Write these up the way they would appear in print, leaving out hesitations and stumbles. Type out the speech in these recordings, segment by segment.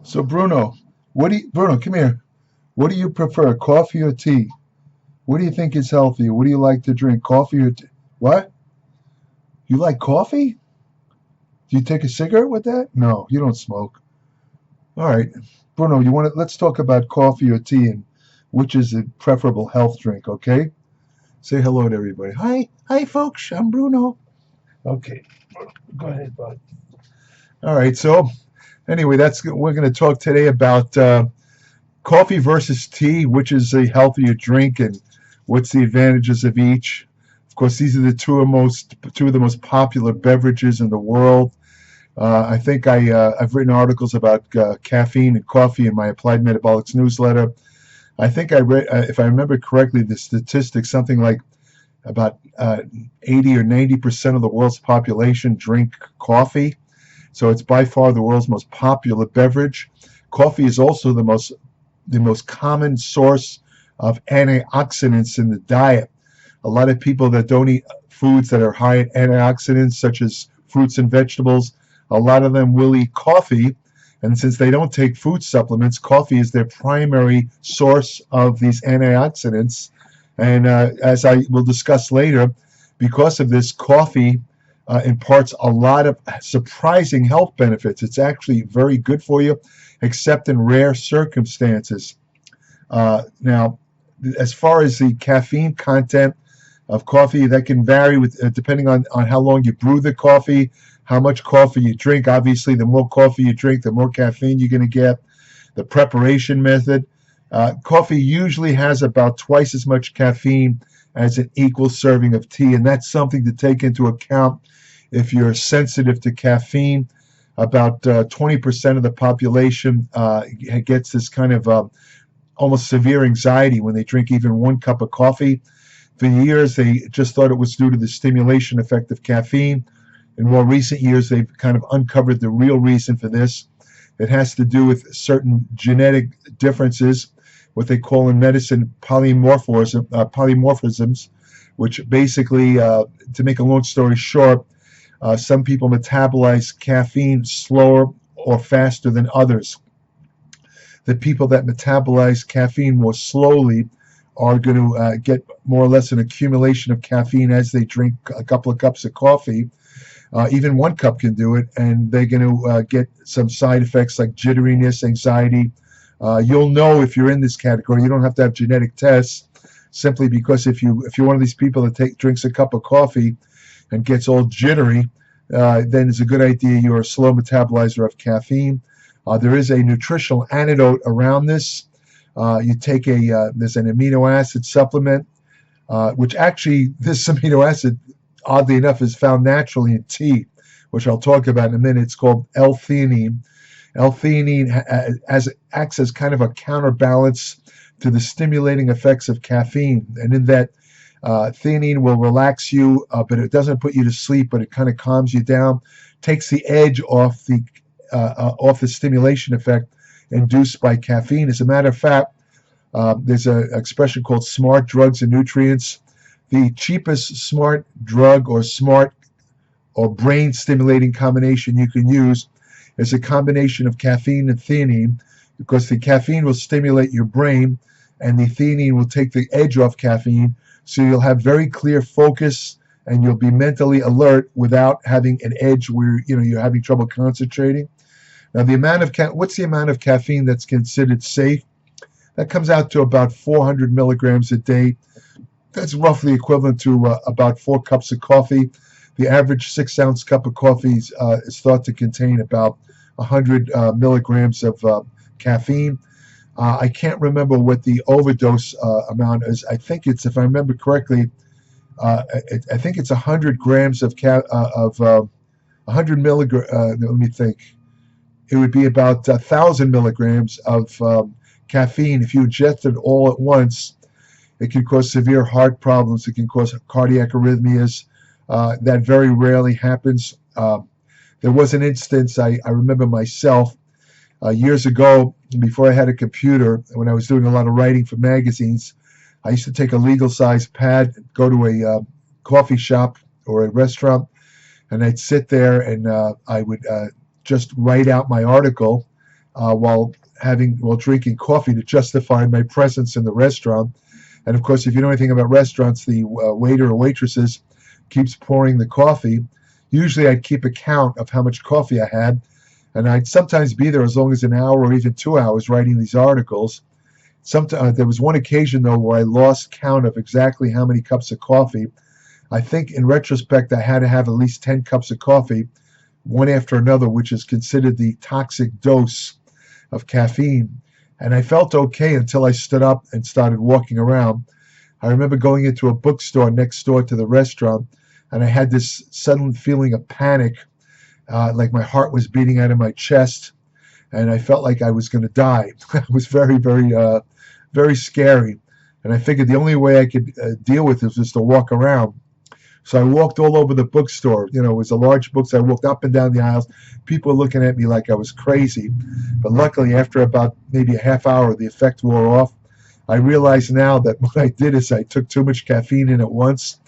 So Bruno, Bruno, come here. What do you prefer, coffee or tea? What do you think is healthier? What do you like to drink, coffee or tea? What? You like coffee? Do you take a cigarette with that? No, you don't smoke. All right, Bruno, you want to? Let's talk about coffee or tea and which is the preferable health drink. Okay? Say hello to everybody. Hi, folks. I'm Bruno. Okay, go ahead, bud. All right. So anyway, that's we're going to talk today about coffee versus tea, which is a healthier drink, and what's the advantages of each. Of course, these are the two of the most popular beverages in the world. I think I've written articles about caffeine and coffee in my Applied Metabolics newsletter. I think I read, if I remember correctly, the statistics, something like about 80 or 90% of the world's population drink coffee. So it's by far the world's most popular beverage. Coffee is also the most common source of antioxidants in the diet. A lot of people that don't eat foods that are high in antioxidants, such as fruits and vegetables, a lot of them will eat coffee. And since they don't take food supplements, coffee is their primary source of these antioxidants. And as I will discuss later, because of this, coffee imparts a lot of surprising health benefits. It's actually very good for you, except in rare circumstances. Now, as far as the caffeine content of coffee, that can vary with depending on how long you brew the coffee, how much coffee you drink. Obviously, the more coffee you drink, the more caffeine you're going to get. The preparation method. Coffee usually has about twice as much caffeine as an equal serving of tea, and that's something to take into account if you're sensitive to caffeine. About 20% of the population gets this kind of almost severe anxiety when they drink even one cup of coffee. For years, they just thought it was due to the stimulation effect of caffeine. In more recent years, they've kind of uncovered the real reason for this. It has to do with certain genetic differences, what they call in medicine polymorphisms, which basically, to make a long story short, some people metabolize caffeine slower or faster than others. The people that metabolize caffeine more slowly are going to get more or less an accumulation of caffeine as they drink a couple of cups of coffee. Even one cup can do it, and they're going to get some side effects like jitteriness, anxiety. You'll know if you're in this category. You don't have to have genetic tests, simply because if you're one of these people that drinks a cup of coffee and gets all jittery, then it's a good idea you're a slow metabolizer of caffeine. There is a nutritional antidote around this. You take there's an amino acid supplement, which actually this amino acid, oddly enough, is found naturally in tea, which I'll talk about in a minute. It's called L-theanine. L-theanine acts as kind of a counterbalance to the stimulating effects of caffeine, and in that theanine will relax you, but it doesn't put you to sleep, but it kind of calms you down, takes the edge off the stimulation effect induced by caffeine. As a matter of fact, there's an expression called smart drugs and nutrients. The cheapest smart drug or smart or brain stimulating combination you can use is a combination of caffeine and theanine, because the caffeine will stimulate your brain and the theanine will take the edge off caffeine, so you'll have very clear focus and you'll be mentally alert without having an edge where you're having trouble concentrating. Now, what's the amount of caffeine that's considered safe? That comes out to about 400 milligrams a day. That's roughly equivalent to about 4 cups of coffee. The average 6-ounce cup of coffee is thought to contain about 100 milligrams of caffeine. I can't remember what the overdose amount is. I think it's, if I remember correctly, I think it's 100 grams of 100 milligrams. Let me think. It would be about 1,000 milligrams of caffeine. If you ingest it all at once, it can cause severe heart problems. It can cause cardiac arrhythmias. That very rarely happens. There was an instance, I remember myself, years ago, before I had a computer, when I was doing a lot of writing for magazines, I used to take a legal-sized pad, go to a coffee shop or a restaurant, and I'd sit there and I would just write out my article. while drinking coffee to justify my presence in the restaurant. And of course, if you know anything about restaurants, the waiter or waitresses keeps pouring the coffee. Usually I'd keep a count of how much coffee I had, and I'd sometimes be there as long as an hour or even 2 hours writing these articles. There was one occasion, though, where I lost count of exactly how many cups of coffee. I think in retrospect I had to have at least 10 cups of coffee, one after another, which is considered the toxic dose of caffeine. And I felt okay until I stood up and started walking around. I remember going into a bookstore next door to the restaurant, and I had this sudden feeling of panic, like my heart was beating out of my chest, and I felt like I was going to die. It was very, very, very scary. And I figured the only way I could deal with this was to walk around. So I walked all over the bookstore. You know, it was a large bookstore. I walked up and down the aisles. People were looking at me like I was crazy. But luckily, after about maybe a half hour, the effect wore off. I realize now that what I did is I took too much caffeine in at once.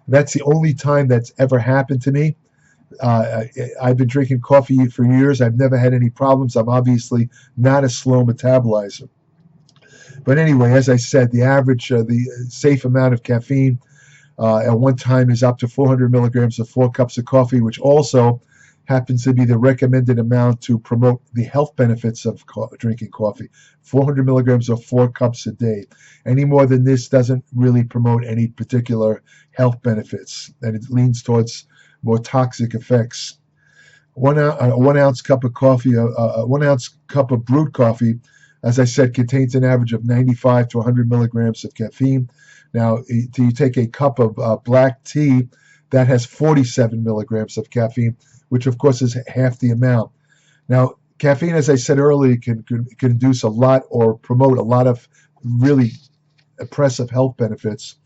That's the only time that's ever happened to me. I've been drinking coffee for years. I've never had any problems. I'm obviously not a slow metabolizer. But anyway, as I said, the safe amount of caffeine at one time is up to 400 milligrams of 4 cups of coffee, which also happens to be the recommended amount to promote the health benefits of drinking coffee. 400 milligrams or 4 cups a day. Any more than this doesn't really promote any particular health benefits, and it leans towards more toxic effects. 1 ounce cup of coffee, 1 ounce cup of brewed coffee, as I said, contains an average of 95 to 100 milligrams of caffeine. Now, you take a cup of black tea, that has 47 milligrams of caffeine, which of course is half the amount. Now, caffeine, as I said earlier, can induce a lot or promote a lot of really oppressive health benefits.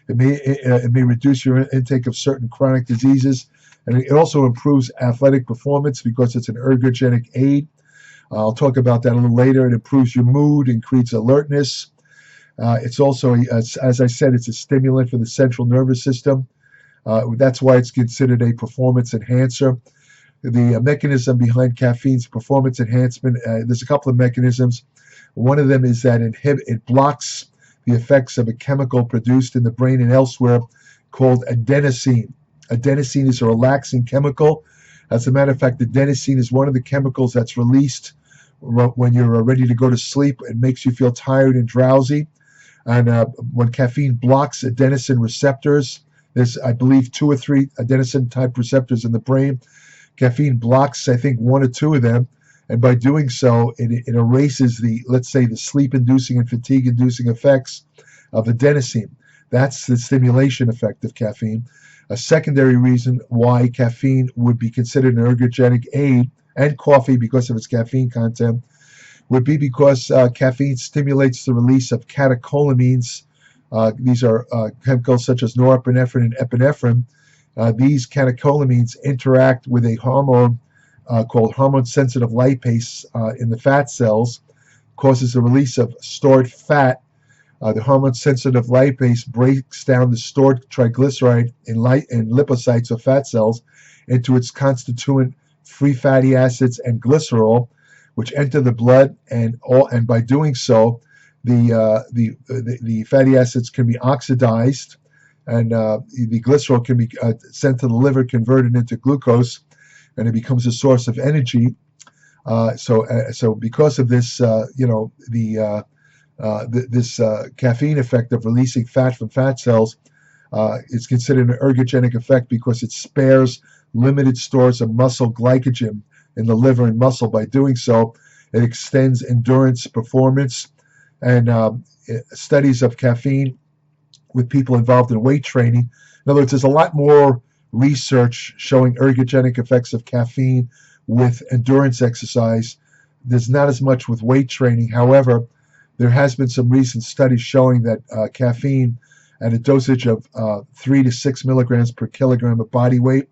It may reduce your intake of certain chronic diseases, and it also improves athletic performance because it's an ergogenic aid. I'll talk about that a little later. It improves your mood, increases alertness. It's also, as I said, it's a stimulant for the central nervous system. That's why it's considered a performance enhancer. The mechanism behind caffeine's performance enhancement, there's a couple of mechanisms. One of them is that it blocks the effects of a chemical produced in the brain and elsewhere called adenosine. Adenosine is a relaxing chemical. As a matter of fact, adenosine is one of the chemicals that's released when you're ready to go to sleep. It makes you feel tired and drowsy. And when caffeine blocks adenosine receptors, there's, I believe, 2 or 3 adenosine-type receptors in the brain. Caffeine blocks, I think, 1 or 2 of them. And by doing so, it erases let's say, the sleep-inducing and fatigue-inducing effects of adenosine. That's the stimulation effect of caffeine. A secondary reason why caffeine would be considered an ergogenic aid, and coffee because of its caffeine content, would be because caffeine stimulates the release of catecholamines. These are chemicals such as norepinephrine and epinephrine. These catecholamines interact with a hormone called hormone-sensitive lipase in the fat cells, causes the release of stored fat. The hormone-sensitive lipase breaks down the stored triglyceride in lipocytes or fat cells into its constituent free fatty acids and glycerol, which enter the blood, and by doing so, the fatty acids can be oxidized, and the glycerol can be sent to the liver, converted into glucose, and it becomes a source of energy. So because of this, this caffeine effect of releasing fat from fat cells is considered an ergogenic effect because it spares limited stores of muscle glycogen in the liver and muscle. By doing so, it extends endurance performance. And studies of caffeine with people involved in weight training. In other words, there's a lot more research showing ergogenic effects of caffeine with endurance exercise. There's not as much with weight training. However, there has been some recent studies showing that caffeine at a dosage of 3 to 6 milligrams per kilogram of body weight,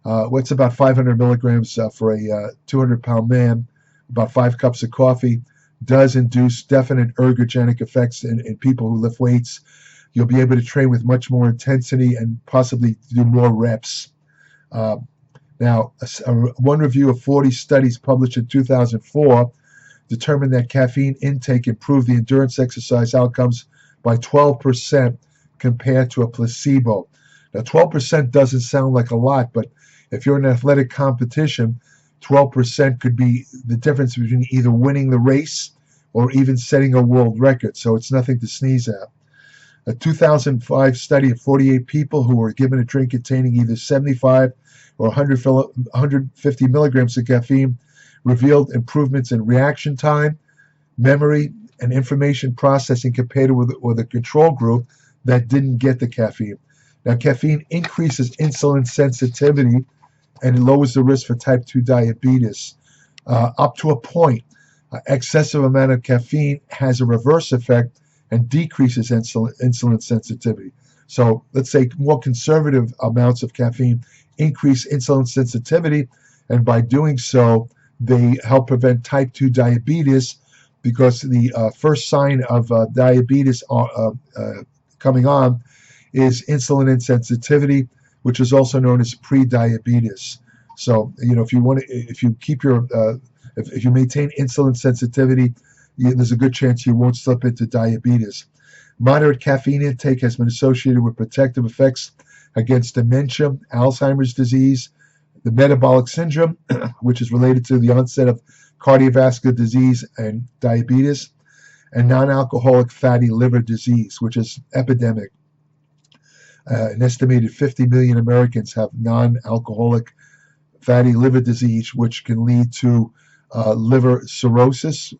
what's about 500 milligrams for a 200-pound man, about 5 cups of coffee, does induce definite ergogenic effects in people who lift weights. You'll be able to train with much more intensity and possibly do more reps. Now, one review of 40 studies published in 2004 determined that caffeine intake improved the endurance exercise outcomes by 12% compared to a placebo. Now, 12% doesn't sound like a lot, but if you're in an athletic competition, 12% could be the difference between either winning the race or even setting a world record. So it's nothing to sneeze at. A 2005 study of 48 people who were given a drink containing either 75 or 150 milligrams of caffeine revealed improvements in reaction time, memory, and information processing compared with a control group that didn't get the caffeine. Now, caffeine increases insulin sensitivity and it lowers the risk for type 2 diabetes up to a point. Excessive amount of caffeine has a reverse effect and decreases insulin sensitivity. So let's say more conservative amounts of caffeine increase insulin sensitivity, and by doing so, they help prevent type 2 diabetes, because the first sign of diabetes coming on is insulin insensitivity, which is also known as pre-diabetes. So, if you keep your, if you maintain insulin sensitivity, there's a good chance you won't slip into diabetes. Moderate caffeine intake has been associated with protective effects against dementia, Alzheimer's disease, the metabolic syndrome, which is related to the onset of cardiovascular disease and diabetes, and non-alcoholic fatty liver disease, which is epidemic. An estimated 50 million Americans have non-alcoholic fatty liver disease, which can lead to liver cirrhosis,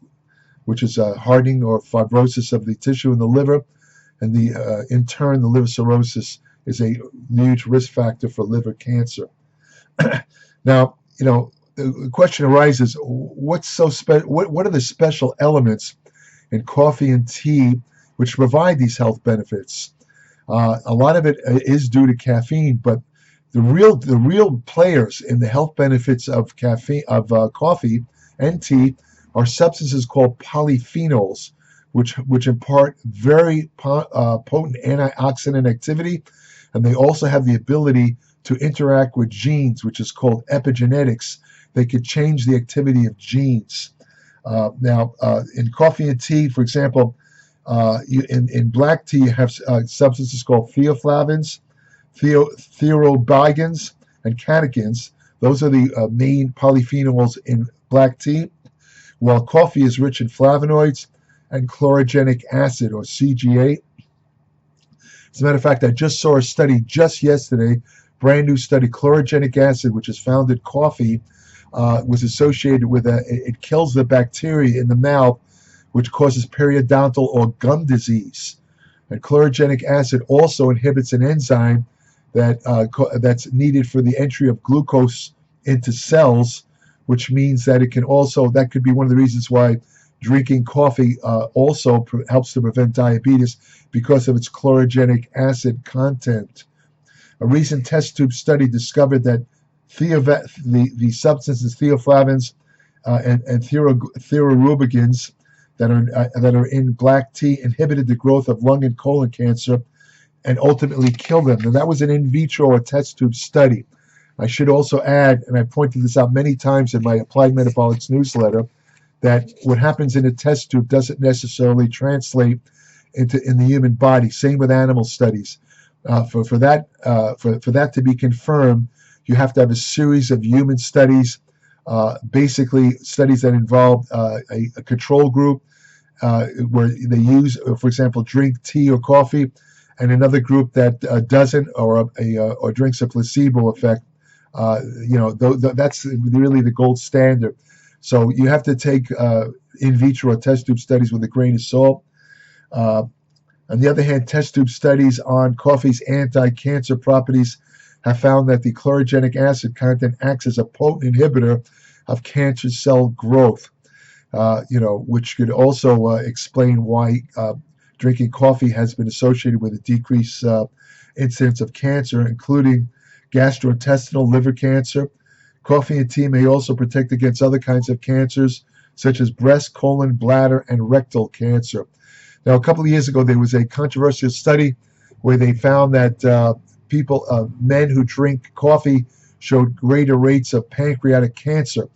which is hardening or fibrosis of the tissue in the liver, and in turn, the liver cirrhosis is a huge risk factor for liver cancer. Now, the question arises: what are the special elements in coffee and tea which provide these health benefits? A lot of it is due to caffeine, but the real players in the health benefits of coffee and tea are substances called polyphenols, which impart very potent antioxidant activity, and they also have the ability to interact with genes, which is called epigenetics. They could change the activity of genes. Now, in coffee and tea, for example, in black tea, you have substances called theoflavins, theorobigans, and catechins. Those are the main polyphenols in black tea, while coffee is rich in flavonoids and chlorogenic acid, or CGA. As a matter of fact, I just saw a study just yesterday, brand new study. Chlorogenic acid, which is found in coffee, was associated with it kills the bacteria in the mouth, which causes periodontal or gum disease. And chlorogenic acid also inhibits an enzyme that's needed for the entry of glucose into cells, which means that that could be one of the reasons why drinking coffee also helps to prevent diabetes, because of its chlorogenic acid content. A recent test tube study discovered that the substances theoflavins and theorobigans that are in black tea inhibited the growth of lung and colon cancer and ultimately killed them. And that was an in vitro or test tube study. I should also add, and I pointed this out many times in my Applied Metabolics newsletter, that what happens in a test tube doesn't necessarily translate in the human body. Same with animal studies. For that to be confirmed, you have to have a series of human studies, basically studies that involve a control group where they use, for example, drink tea or coffee, and another group that doesn't, or drinks a placebo effect. That's really the gold standard. So you have to take in vitro or test tube studies with a grain of salt. On the other hand, test tube studies on coffee's anti-cancer properties have found that the chlorogenic acid content acts as a potent inhibitor of cancer cell growth, which could also explain why drinking coffee has been associated with a decreased incidence of cancer, including gastrointestinal, liver cancer. Coffee and tea may also protect against other kinds of cancers, such as breast, colon, bladder, and rectal cancer. Now, a couple of years ago, there was a controversial study where they found that men who drink coffee showed greater rates of pancreatic cancer.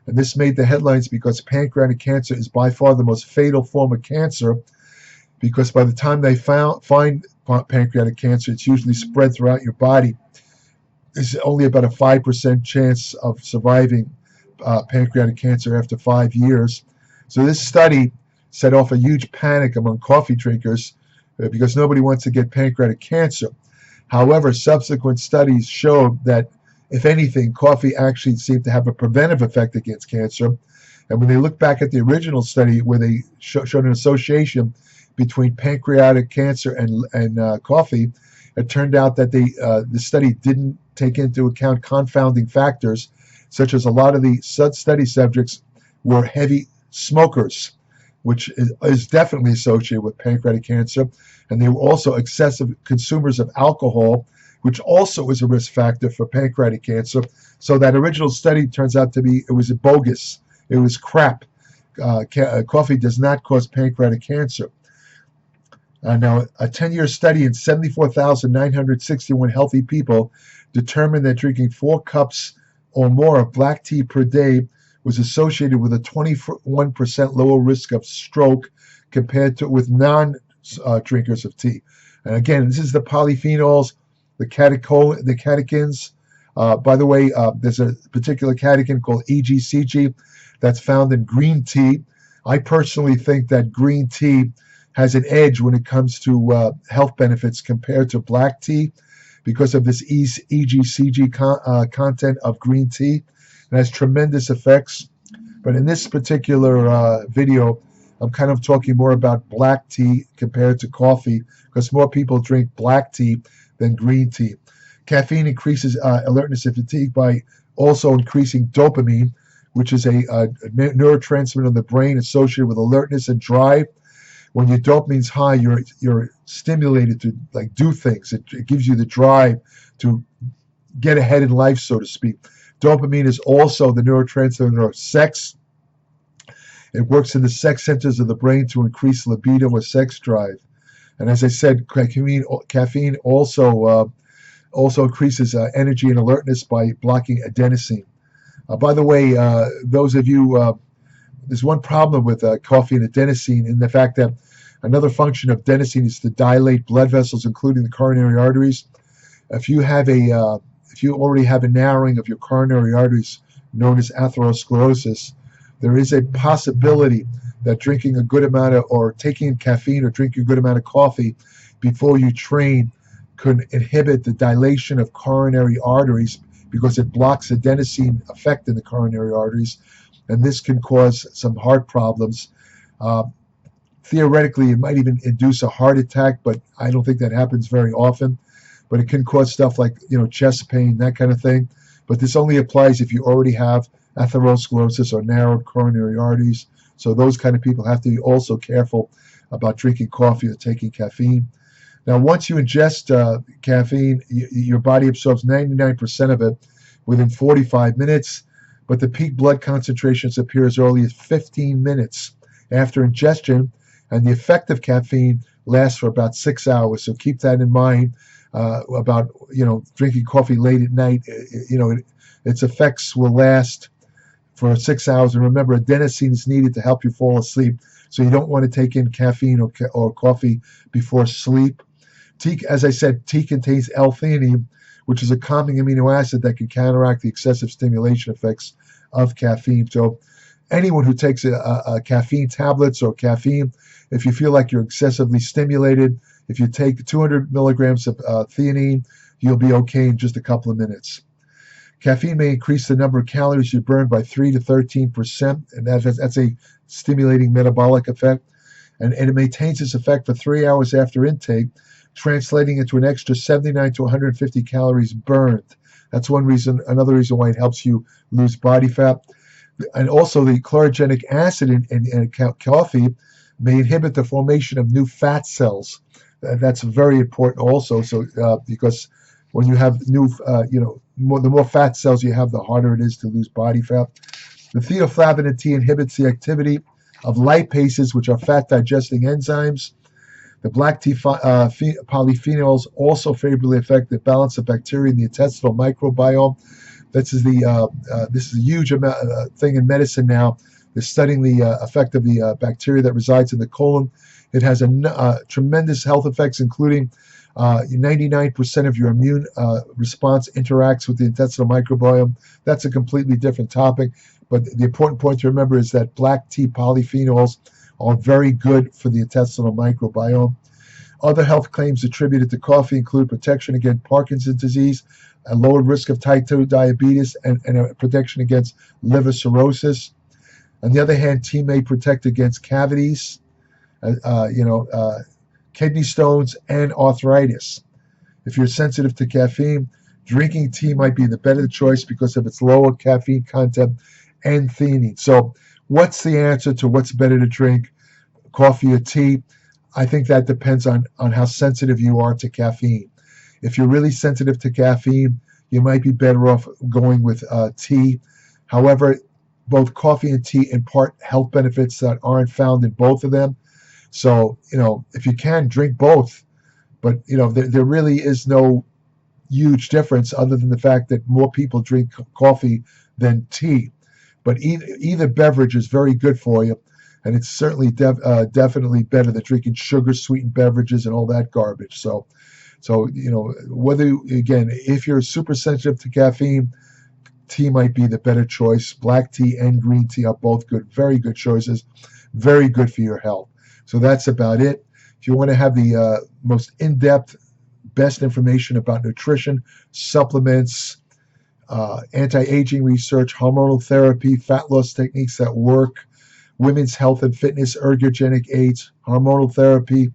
And this made the headlines because pancreatic cancer is by far the most fatal form of cancer, because by the time they find pancreatic cancer, it's usually spread throughout your body. There's only about a 5% chance of surviving pancreatic cancer after 5 years. So this study set off a huge panic among coffee drinkers because nobody wants to get pancreatic cancer. However, subsequent studies showed that, if anything, coffee actually seemed to have a preventive effect against cancer. And when they looked back at the original study where they showed an association between pancreatic cancer and coffee, it turned out that the study didn't take into account confounding factors, such as a lot of the study subjects were heavy smokers, which is definitely associated with pancreatic cancer. And they were also excessive consumers of alcohol, which also is a risk factor for pancreatic cancer. So that original study turns out to be, it was bogus. It was crap. Coffee does not cause pancreatic cancer. Now, a 10-year study in 74,961 healthy people determined that drinking 4 cups or more of black tea per day was associated with a 21% lower risk of stroke compared to with non-drinkers of tea. And again, this is the polyphenols, the catechins. By the way, there's a particular catechin called EGCG that's found in green tea. I personally think that green tea has an edge when it comes to health benefits compared to black tea because of this EGCG content of green tea. It has tremendous effects. But in this particular video, I'm kind of talking more about black tea compared to coffee because more people drink black tea than green tea. Caffeine increases alertness and fatigue by also increasing dopamine, which is a neurotransmitter in the brain associated with alertness and drive. When your dopamine's high, you're stimulated to like do things. It gives you the drive to get ahead in life, so to speak. Dopamine is also the neurotransmitter of sex. It works in the sex centers of the brain to increase libido or sex drive. And as I said, caffeine also increases energy and alertness by blocking adenosine. By the way, those of you, there's one problem with coffee and adenosine in the fact that another function of adenosine is to dilate blood vessels, including the coronary arteries. If you already have a narrowing of your coronary arteries, known as atherosclerosis, there is a possibility that drinking a good amount of, or taking caffeine or drinking a good amount of coffee before you train could inhibit the dilation of coronary arteries because it blocks adenosine effect in the coronary arteries, and this can cause some heart problems. Theoretically, it might even induce a heart attack, but I don't think that happens very often. But it can cause stuff like, chest pain, that kind of thing. But this only applies if you already have atherosclerosis or narrowed coronary arteries. So those kind of people have to be also careful about drinking coffee or taking caffeine. Now, once you ingest caffeine, your body absorbs 99% of it within 45 minutes, but the peak blood concentrations appear as early as 15 minutes after ingestion, and the effect of caffeine lasts for about 6 hours. So keep that in mind about drinking coffee late at night. Its effects will last for 6 hours. And remember, adenosine is needed to help you fall asleep, so you don't want to take in caffeine or coffee before sleep. Tea, as I said, tea contains L-theanine, which is a calming amino acid that can counteract the excessive stimulation effects of caffeine. So anyone who takes a caffeine tablets or caffeine, if you feel like you're excessively stimulated, if you take 200 milligrams of theanine, you'll be okay in just a couple of minutes. Caffeine may increase the number of calories you burn by 3 to 13%, and that's a stimulating metabolic effect. And it maintains its effect for 3 hours after intake, translating into an extra 79 to 150 calories burned. That's one reason. Another reason why it helps you lose body fat. And also the chlorogenic acid in coffee may inhibit the formation of new fat cells. That's very important also. So because when you have new, the more fat cells you have, the harder it is to lose body fat. The theoflavin in tea inhibits the activity of lipases, which are fat digesting enzymes. The black tea polyphenols also favorably affect the balance of bacteria in the intestinal microbiome. This is a huge thing in medicine now. They're studying the effect of the bacteria that resides in the colon. It has tremendous health effects, including 99% of your immune response interacts with the intestinal microbiome. That's a completely different topic. But the important point to remember is that black tea polyphenols are very good for the intestinal microbiome. Other health claims attributed to coffee include protection against Parkinson's disease, a lower risk of type 2 diabetes, and a protection against liver cirrhosis. On the other hand, tea may protect against cavities, kidney stones, and arthritis. If you're sensitive to caffeine, drinking tea might be the better choice because of its lower caffeine content and theanine. So what's the answer to what's better to drink, coffee or tea? I think that depends on how sensitive you are to caffeine. If you're really sensitive to caffeine, you might be better off going with tea. However, both coffee and tea impart health benefits that aren't found in both of them. So, if you can, drink both. But, there really is no huge difference other than the fact that more people drink coffee than tea. But either beverage is very good for you. And it's certainly definitely better than drinking sugar-sweetened beverages and all that garbage. So if you're super sensitive to caffeine, tea might be the better choice. Black tea and green tea are both good, very good choices, very good for your health. So that's about it. If you want to have the most in-depth, best information about nutrition, supplements, anti-aging research, hormonal therapy, fat loss techniques that work, women's health and fitness, ergogenic aids, hormonal therapy,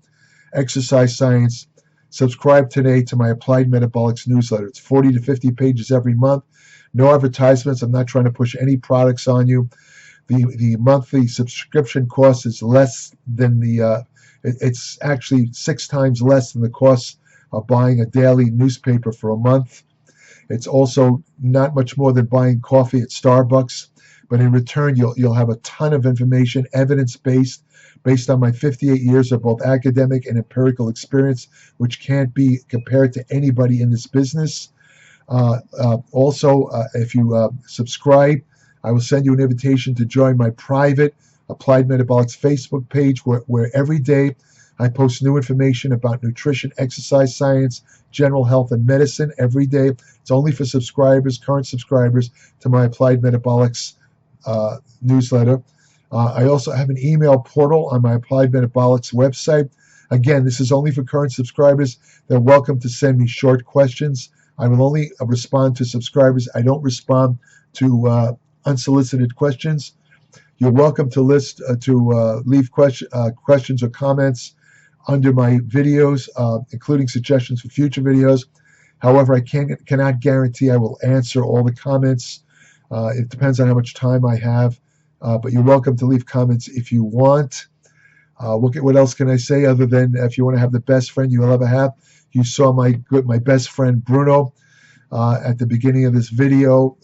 exercise science, subscribe today to my Applied Metabolics newsletter. It's 40 to 50 pages every month. No advertisements. I'm not trying to push any products on you. The monthly subscription cost is less than it's actually 6 times less than the cost of buying a daily newspaper for a month. It's also not much more than buying coffee at Starbucks. But in return, you'll have a ton of information, evidence-based, based on my 58 years of both academic and empirical experience, which can't be compared to anybody in this business. Also, if you subscribe, I will send you an invitation to join my private Applied Metabolics Facebook page, where every day I post new information about nutrition, exercise science, general health, and medicine every day. It's only for subscribers, current subscribers, to my Applied Metabolics newsletter. I also have an email portal on my Applied Metabolics website. Again, this is only for current subscribers. They're welcome to send me short questions. I will only respond to subscribers. I don't respond to unsolicited questions. You're welcome to leave questions or comments under my videos, including suggestions for future videos. However, I cannot guarantee I will answer all the comments. It depends on how much time I have, but you're welcome to leave comments if you want. What else can I say other than if you want to have the best friend you'll ever have? You saw my best friend Bruno at the beginning of this video.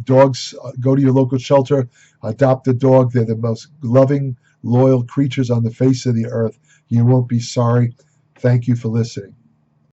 Dogs, go to your local shelter, adopt a dog. They're the most loving, loyal creatures on the face of the earth. You won't be sorry. Thank you for listening.